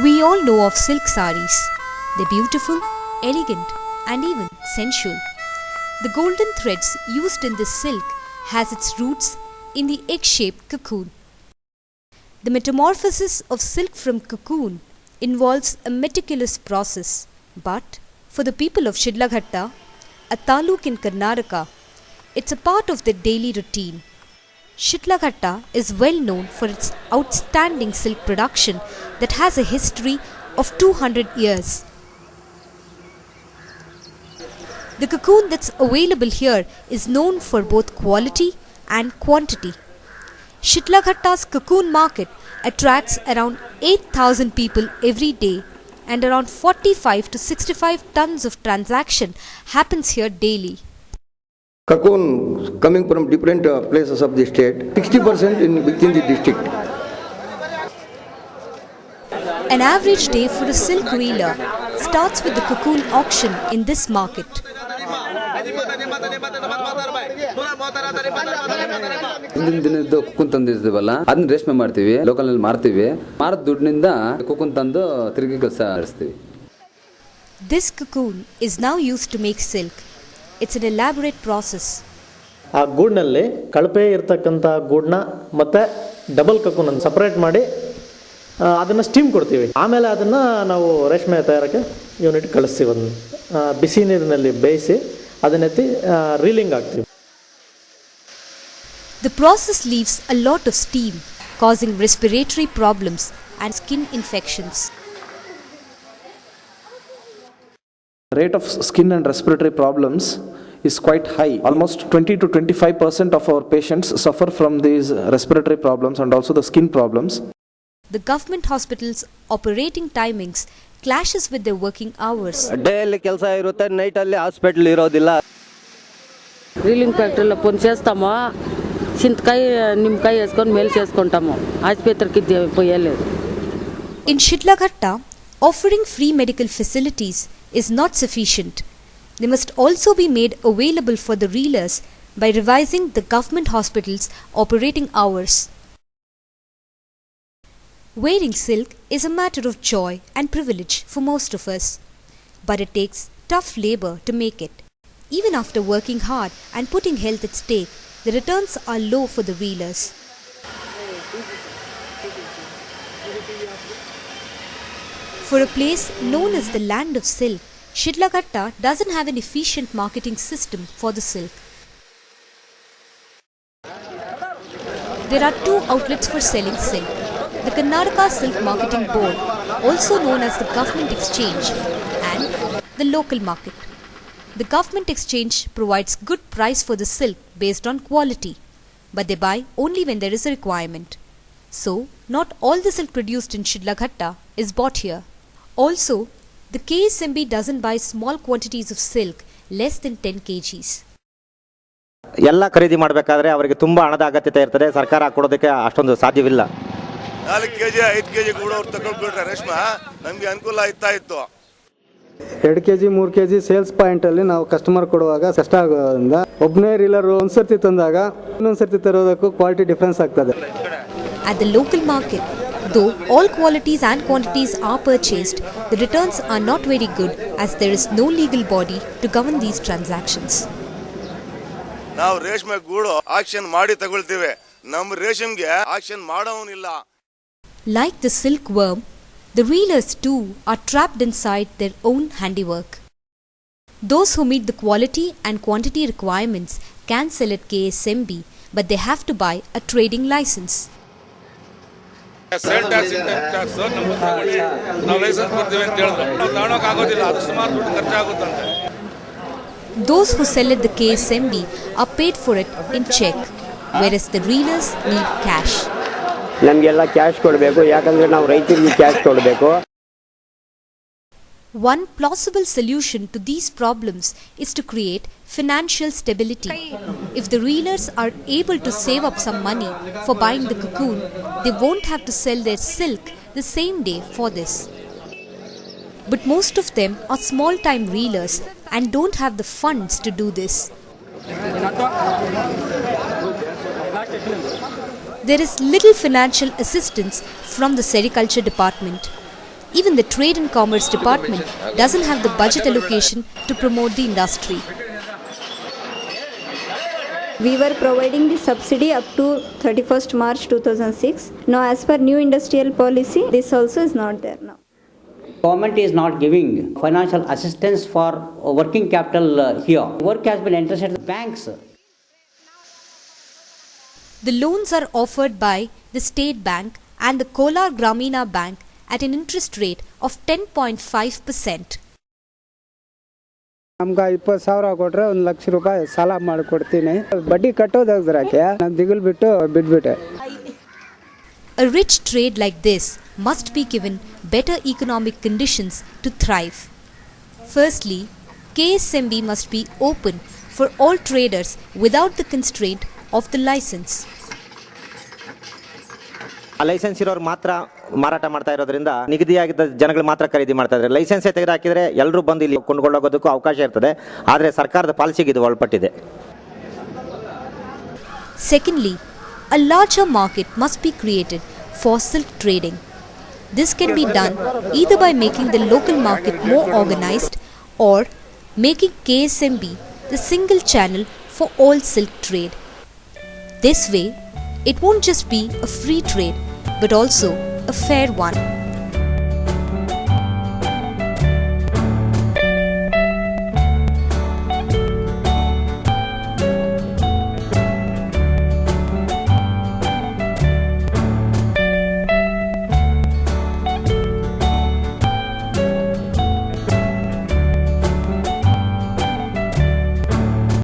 We all know of silk saris. They're beautiful, elegant, and even sensual. The golden threads used in this silk has its roots in the egg-shaped cocoon. The metamorphosis of silk from cocoon involves a meticulous process, but for the people of Sidlaghatta, a taluk in Karnataka, it's a part of their daily routine. Sidlaghatta is well known for its outstanding silk production that has a history of 200 years. The cocoon that's available here is known for both quality and quantity. Sidlaghatta's cocoon market attracts around 8,000 people every day, and around 45 to 65 tons of transaction happens here daily. Cocoon coming from different places of the state, 60% within the district. An average day for a silk reeler starts with the cocoon auction in this market. ಹಿಂದಿನ ದಿನದ ಕುಕ್ಕುನ್ ತಂದಿರ್ತೀವಲ್ಲ ಅದನ್ನ ರೇಷ್ಮೆ ಮಾಡ್ತೀವಿ, local ನಲ್ಲಿ ಮಾರ್ತೀವಿ, ಮಾರದ ದುಡ್ಡಿನಿಂದ ಕುಕ್ಕುನ್ ತಂದು ತಿರುಗಿ ಕೆಲಸ ನಡೆಸ್ತೀವಿ. This cocoon is now used to make silk. It's an elaborate process. ಆ ಗೂಡ್ನಲ್ಲಿ ಕಳಪೆ ಇರತಕ್ಕಂತ ಗೂಡ್ನ ಮತ್ತೆ ಡಬಲ್ ಕಕೂನ್ ಅನ್ನು ಸಪರೇಟ್ ಮಾಡಿ ಅದನ್ನ ಸ್ಟೀಮ್ ಕೊಡ್ತೀವಿ. ಆಮೇಲೆ ಅದನ್ನ ನಾವು ರೇಷ್ಮೆ ತಯಾರಕ್ಕೆ ಯೂನಿಟ್ ಕಳಿಸ್ತೀವಿ. ಅದನ್ನ ಬಿಸಿ ನೀರಿನಲ್ಲಿ ಬೇಯಿಸಿ ಅದನ್ನೆತ್ತಿ ರೀಲಿಂಗ್ ಆಗ್ತೀವಿ. The process leaves a lot of steam, causing respiratory problems and skin infections. The rate of skin and respiratory problems is quite high. Almost 20 to 25% of our patients suffer from these respiratory problems and also the skin problems. The government hospitals' operating timings clashes with their working hours. Day alli kelsa irutte, night alli hospital irodilla. Reeling factory lo phone chestamo, చింతకాయ నిమ్మకాయ వేసుకొని మేలు చేసుకుంటాము. ఆసుపత్రికి పోయలేదు. In Sidlaghatta, offering free medical facilities is not sufficient. They must also be made available for the reelers by revising the government hospitals' operating hours. Wearing silk is a matter of joy and privilege for most of us, but it takes tough labor to make it. Even after working hard and putting health at stake, the returns are low for the reelers. For a place known as the land of silk, Sidlaghatta doesn't have an efficient marketing system for the silk. There are two outlets for selling silk: the Karnataka Silk Marketing Board, also known as the Government Exchange, and the local market. The Government Exchange provides good price for the silk based on quality, but they buy only when there is a requirement. So, not all the silk produced in Sidlaghatta is bought here. Also, the KSMB doesn't buy small quantities of silk less than 10 kgs. ಎಲ್ಲ ಖರೀದಿ ಮಾಡಬೇಕಾದ್ರೆ ಅವರಿಗೆ ತುಂಬಾ ಹಣದ ಅಗತ್ಯತೆ ಇರ್ತದೆ. ಸರ್ಕಾರ ಕೊಡೋದಕ್ಕೆ ಅಷ್ಟೊಂದು ಸಾಧ್ಯವಿಲ್ಲ. 4 kg 5 kg ಕೂಡ ಅವರು ತಗೊಳ್ಬಿಟ್ರೆ ರೇಷ್ಮೆ ನಮಗೆ ಅನುಕೂಲ ಆಯ್ತಾ ಇತ್ತು. 2 kg 3 kg ಸೇಲ್ಸ್ ಪಾಯಿಂಟ್ ಅಲ್ಲಿ ನಾವು ಕಸ್ಟಮರ್ ಕೊಡುವಾಗ ಕಷ್ಟ ಆಗೋದ್ರಿಂದ ಒಬ್ಬನೇ ರೀಲರ್ ಒಂದ್ಸರ್ತಿ ತಂದಾಗ ಇನ್ನೊಂದ್ಸರ್ತಿ ತರೋದಕ್ಕೂ ಕ್ವಾಲಿಟಿ ಡಿಫರೆನ್ಸ್ ಆಗ್ತದೆ. At the local market, though all qualities and quantities are purchased, the returns are not very good as there is no legal body to govern these transactions. ನಾವು ರೇಷ್ಮೆ ಗೂಡು ಆಕ್ಷನ್ ಮಾಡಿ ತಗೊಳ್ತೀವಿ. ನಮ್ಮ ರೇಷ್ಮೆಗೆ action ಮಾಡೋನಿಲ್ಲ. Like the silkworm, the reelers too are trapped inside their own handiwork. Those who meet the quality and quantity requirements can sell at KSMB, but they have to buy a trading license. Sale tax tax ನಮ್ಮ ತಗೊಳ್ಳಿ ನಾವು licence ಕೊಡ್ತೀವಿ ಅಂತ ಹೇಳಿದ್ರು. ನಾವು ತಗೊಳಕ್ ಆಗೋದಿಲ್ಲ, ಅದು ಸುಮಾರು ದುಡ್ಡು ಖರ್ಚಾಗುತ್ತಂತೆ. Those who sell at the KSMB are paid for it in check, whereas the reelers need cash. ನಮಗೆಲ್ಲ ಕ್ಯಾಶ್ ಕೊಡಬೇಕು, ಯಾಕಂದ್ರೆ ನಾವು ರೈತರಿಗೆ ಕ್ಯಾಶ್ ಕೊಡಬೇಕು. One plausible solution to these problems is to create financial stability. If the reelers are able to save up some money for buying the cocoon, they won't have to sell their silk the same day for this. But most of them are small-time reelers and don't have the funds to do this. There is little financial assistance from the sericulture department. even the Trade and Commerce Department doesn't have the budget allocation to promote the industry. We were providing the subsidy up to 31st March 2006. Now, as per new industrial policy, this also is not there now. Government is not giving financial assistance for working capital here. Work has been entrusted to the banks. The loans are offered by the State Bank and the Kolar Gramina Bank at an interest rate of 10.5%. ನಮ್ಗೆ 20,000 ಕೊಟ್ರೆ 1,00,000 ರೂಪಾಯಿ ಸಾಲ ಮಾಡಿಕೊಡ್ತೀನಿ ಬಡ್ಡಿ ಕಟ್ಟೋದಾಗ್ದ್ರಾಕೆ ನಾನು ದಿಗುಲ್ ಬಿಟ್ಟು ಬಿಟ್ಬಿಟ್ಟೆ. A rich trade like this must be given better economic conditions to thrive. Firstly, KSMB must be open for all traders without the constraint of the license. Licence ಇರೋರು ಮಾತ್ರ ಮಾರಾಟ ಮಾಡ್ತಾ ಇರೋದ್ರಿಂದ ನಿಗದಿಯಾಗಿದ್ದ ಜನಗಳು ಮಾತ್ರ ಖರೀದಿ ಮಾಡ್ತಾ ಇದ್ದಾರೆ. ಲೈಸೆನ್ಸೇ ತೆಗೆದುಹಾಕಿದ್ರೆ ಎಲ್ಲರೂ ಬಂದು ಇಲ್ಲಿ ಕೊಂಡುಕೊಳ್ಳೋಗೋದಕ್ಕೂ ಅವಕಾಶ ಇರ್ತದೆ. ಆದರೆ ಸರ್ಕಾರದ ಪಾಲಿಸಿಗೆ ಇದು ಒಳಪಟ್ಟಿದೆ. Secondly, a larger market must be created for silk trading. This can be done either by making the local market more organized or making KSMB the single channel for all silk trade. This way, it won't just be a free trade but also a fair one.